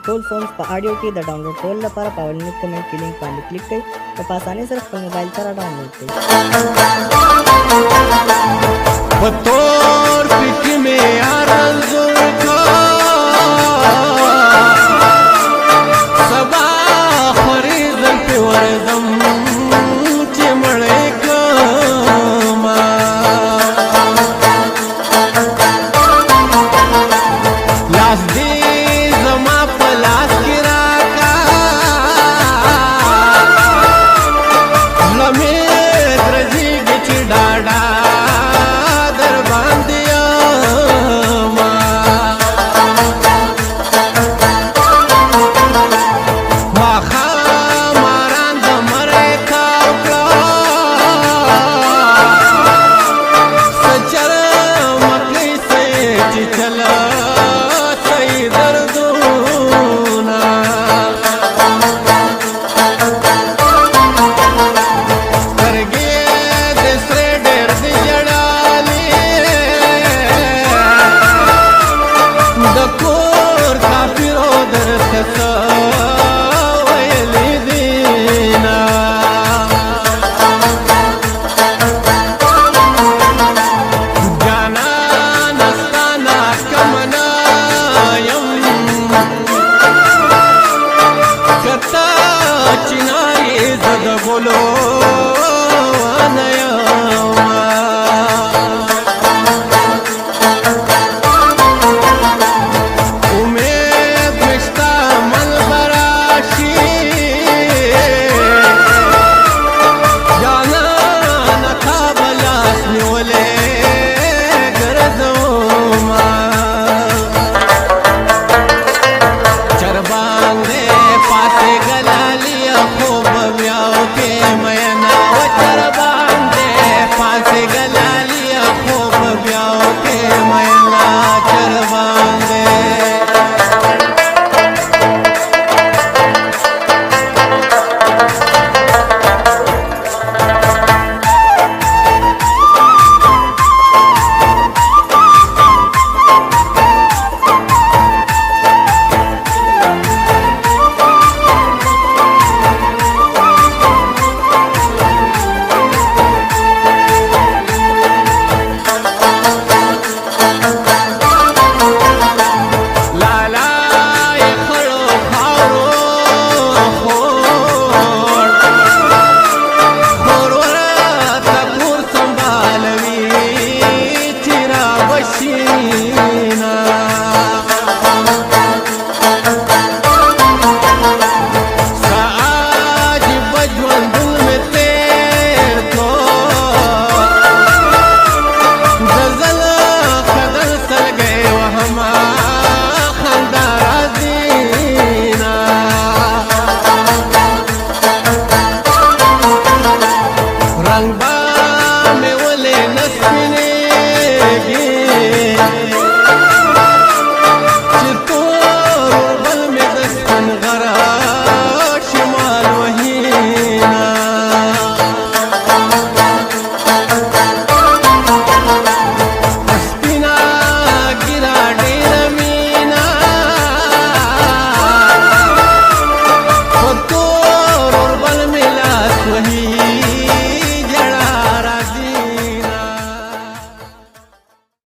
ټول سونګز په اډیو کې د ډاونلوډ کولو لپاره په اولنی کمنټ کې لینک باندې کلیک کړئ او په اسانۍ سره خپل موبایل ته را ډاونلوډ کړئ. په تور پټي مې ارزو کا سبا خوري زلفې وردم چې مړې کما لاس دې زما په لاس کې راکا لمې درځيږي چې ډاډا